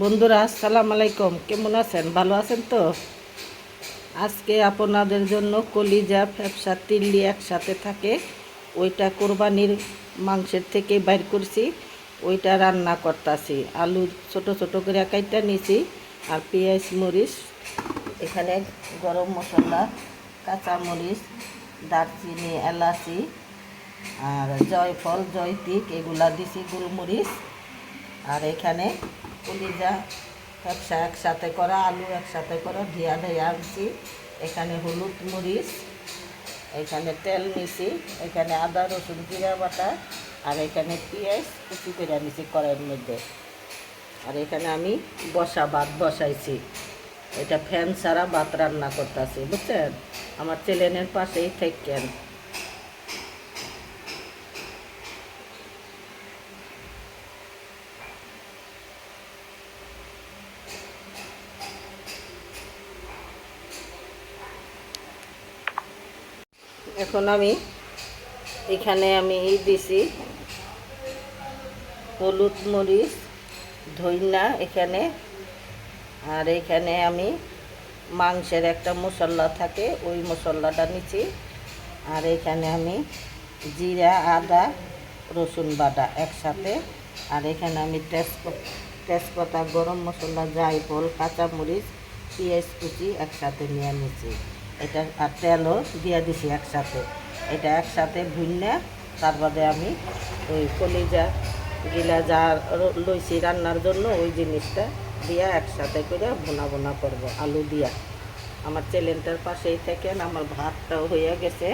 বন্ধুরা আসসালামু আলাইকুম, কেমন আছেন? ভালো আছেন তো? আজকে আপনাদের জন্য কলিজা ফ্যাপসা তিল্লি একসাথে থাকে, ওইটা কোরবানির মাংসের থেকে বাইর করছি, ওইটা রান্না করতেছি। আলু ছোট ছোট করে কাইটা নিছি, আর পেঁয়াজ মরিচ, এখানে গরম মশলা, কাঁচা মরিচ, দারচিনি, এলাচি আর জয়ফল জয়তিক এগুলা দিছি, গোলমরিচ। আর এখানে কলিজা ব্যবসা একসাথে করা, আলু একসাথে করা ধুয়া ধুয়া আনছি। এখানে হলুদ মরিচ, এখানে তেল নিছি, এখানে আদা রসুন জিরা বাটা, আর এখানে পেঁয়াজ কুচি করে নিছি কড়াইয়ের মধ্যে। আর এখানে আমি ভাত বসাইছি, এটা ফ্যান ছাড়া ভাত রান্না করতেছি, বুঝছেন? আমার ছেলেনের পাশেই থাকেন। এখন আমি এখানে দিছি হলুদ মরিচ ধইনা এখানে, আর এখানে আমি মাংসের একটা মশলা থাকে ওই মশলাটা নিচ্ছি। আর এখানে আমি জিরা আদা রসুন বাটা একসাথে, আর এখানে আমি তেজপাতা গরম মশলা জায়ফল কাঁচামরিচ পেঁয়াজ কুচি একসাথে নিয়ে নিচ্ছি। এটা আর তেলও দিয়ে দিছি একসাথে। এটা একসাথে ভুন্না তারপরে আমি ওই কলিজা গিলা যা লইছি রান্নার জন্য ওই জিনিসটা দিয়া একসাথে করে বোনা বোনা করবো আলু দিয়া। আমার চ্যালেঞ্জটার পাশেই থাকেন, আমার ভাতটাও হয়ে গেছে।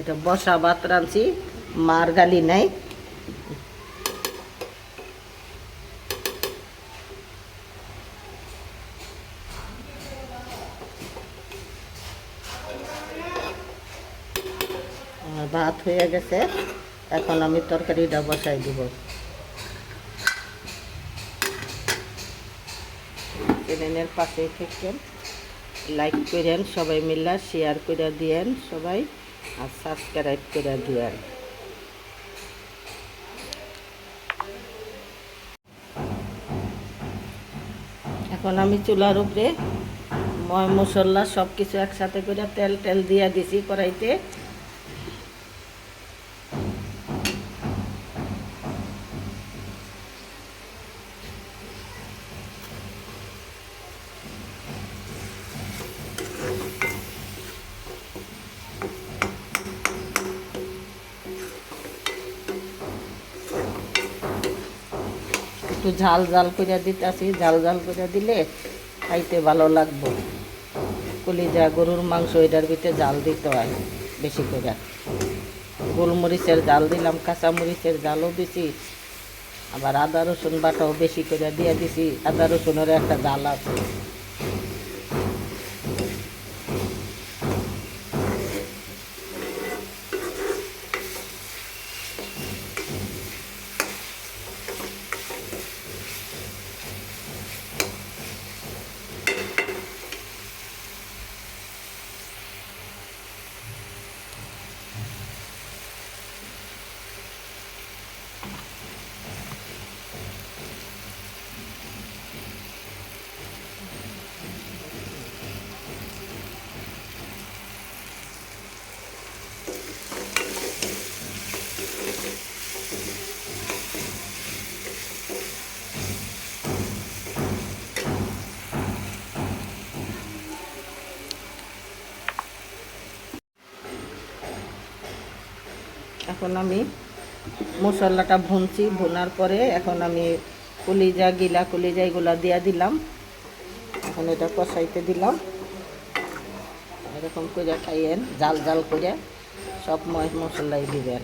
এটা বসা ভাত রাঁধছি, মার গালি নাই। ভাত হয়ে গেছে, এখন আমি তরকারিটা বসাই দিব। চ্যানেলের পাশেই থাকেন, লাইক করেন সবাই মিলে, শেয়ার করে দিয়েন সবাই, আর সাবস্ক্রাইব করে দিয়েন। এখন আমি চুলার উপরে ময় মশলা সব কিছু একসাথে করে তেল টেল দিয়ে দিছি কড়াইতে। একটু ঝাল ঝাল করে দিতেছি, ঝাল ঝাল করে দিলে খাইতে ভালো লাগবে। কলিজা গরুর মাংস, এটার ভিতরে জাল দিতে হয় বেশি করে। গোলমরিচের জাল দিলাম, কাঁচামরিচের জালও দিছি, আবার আদা রসুন বাটাও বেশি করে দিয়ে দিছি। আদা রসুনের একটা জাল আছে। এখন আমি মশলাটা ভুনছি, ভুনার পরে এখন আমি কলিজা এগুলা দিয়া দিলাম। এখন এটা কষাইতে দিলাম, এরকম করে খাইয়েন, জাল জাল করে সব মশলাই দিবেন।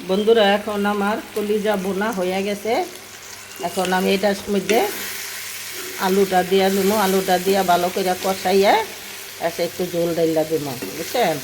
বন্ধুরা, এখন আমার কলিজা বোনা হয়ে গেছে। এখন আমি এটার মধ্যে আলুটা দিয়ে নিব, আলুটা দিয়ে ভালো করে কষাইয়া এসে একটু ঝোল ডাইলা দিব, বুঝছেন।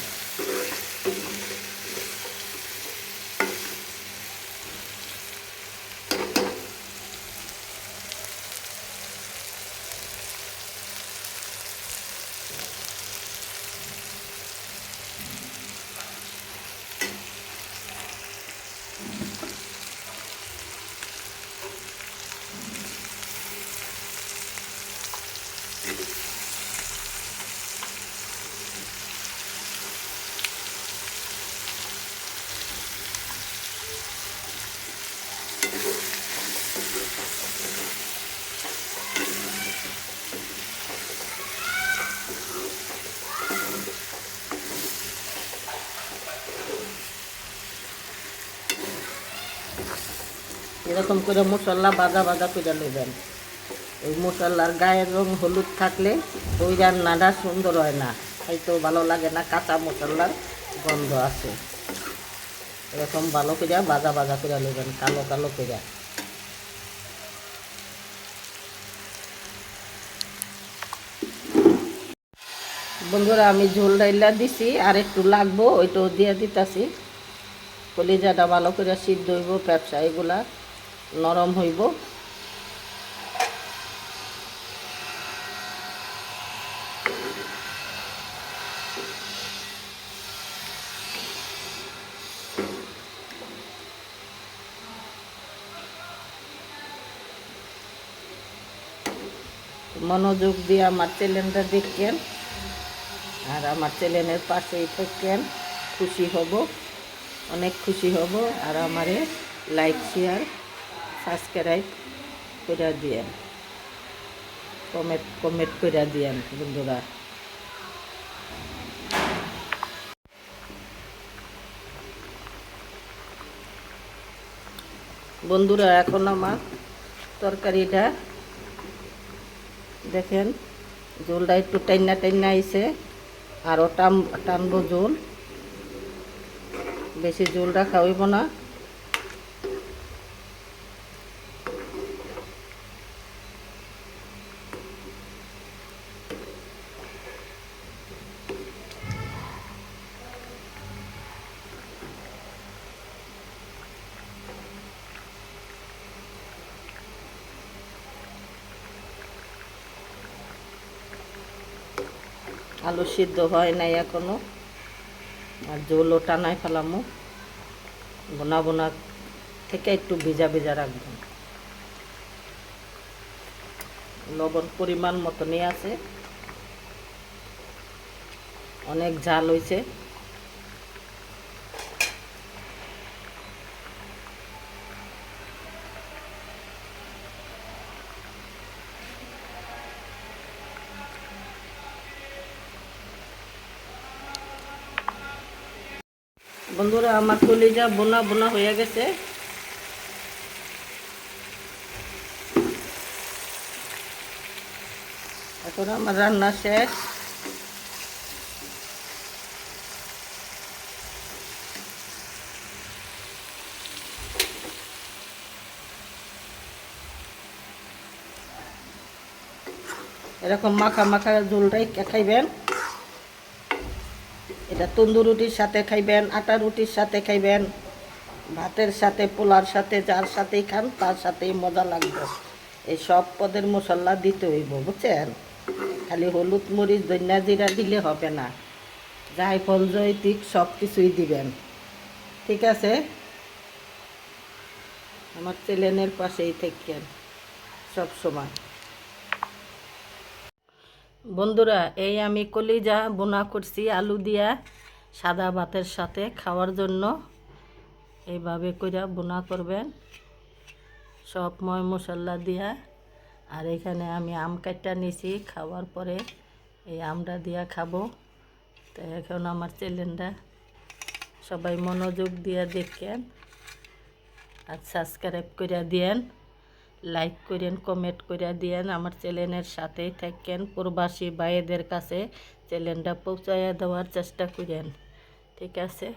এরকম করে মশলা ভাজা ভাজা করে নেবেন। ওই মশলার গায়ের রং হলুদ থাকলে ওই রান্নাটা সুন্দর হয় না, খাইতেও ভালো লাগে না, কাঁচা মশলার গন্ধ আছে। এরকম ভালো করে ভাজা ভাজা করে নেবেন, কালো কালো করে। বন্ধুরা, আমি ঝোল ডাইলা দিছি, আর একটু লাগবো, ওইটাও দিয়ে দিতেছি। কলিজাটা ভালো করে সিদ্ধ হইব, ব্যবসা এগুলা নরম হইব। মনোযোগ দিয়ে আমার চ্যানেলটা দেখেন, আর আমার চ্যানেলের পাশেই থাকেন, খুশি হব, অনেক খুশি হব। আর আমারে লাইক শেয়ার সাবস্ক্রাইব করে দিয়েন, কমেন্ট করে দিয়েন বন্ধুরা। বন্ধুরা, এখন আমার তরকারিটা দেখেন, ঝোলটা একটু টাইনা টাইনা আইছে, আরও টানবো ঝোল, বেশি ঝোল রাখা হইব না। আলু সিদ্ধ হয় নাই এখনো, আর ঝোলও টানাই ফেলামো। বোনা বোনা থেকে একটু ভিজা ভিজা রাখবো। লবণ পরিমাণ মতনই আছে, অনেক ঝাল হয়েছে। বন্ধুরা, আমার কলিজা বোনা বোনা হয়ে গেছে। এখন আমার রান্না শেষ। এরকম মাখা মাখা ঝোলটাই খাইবেন। এটা তন্দুর রুটির সাথে খাইবেন, আটা রুটির সাথে খাইবেন, ভাতের সাথে, পোলার সাথে, যার সাথেই খান তার সাথেই মজা লাগবে। এই সব পদের মশলা দিতে হইব, বুঝছেন। খালি হলুদ মরিচ ধনিয়া জিরা দিলে হবে না, জায়ফল জয়িত্রী সব কিছুই দিবেন, ঠিক আছে। আমার চ্যানেলের পাশেই থাকেন সব সময়। বন্ধুরা, এই আমি কলিজা বোনা করছি আলু দিয়া, সাদা ভাতের সাথে খাওয়ার জন্য। এইভাবে করে বোনা করবেন, সব ময় মশলা দিয়া। আর এখানে আমি আম কাটটা নিছি, খাওয়ার পরে এই আমটা দিয়া খাবো। তো এখন আমার চ্যানেলটা সবাই মনোযোগ দিয়ে দেখেন, আর সাবস্ক্রাইব করে দিয়েন, লাইক করেন, কমেন্ট করে দিয়েন। আমার চ্যানেলের সাথেই থাকেন, প্রবাসী ভাইদের কাছে চ্যানেলটা পৌঁছাইয়া দেওয়ার চেষ্টা করেন, ঠিক আছে।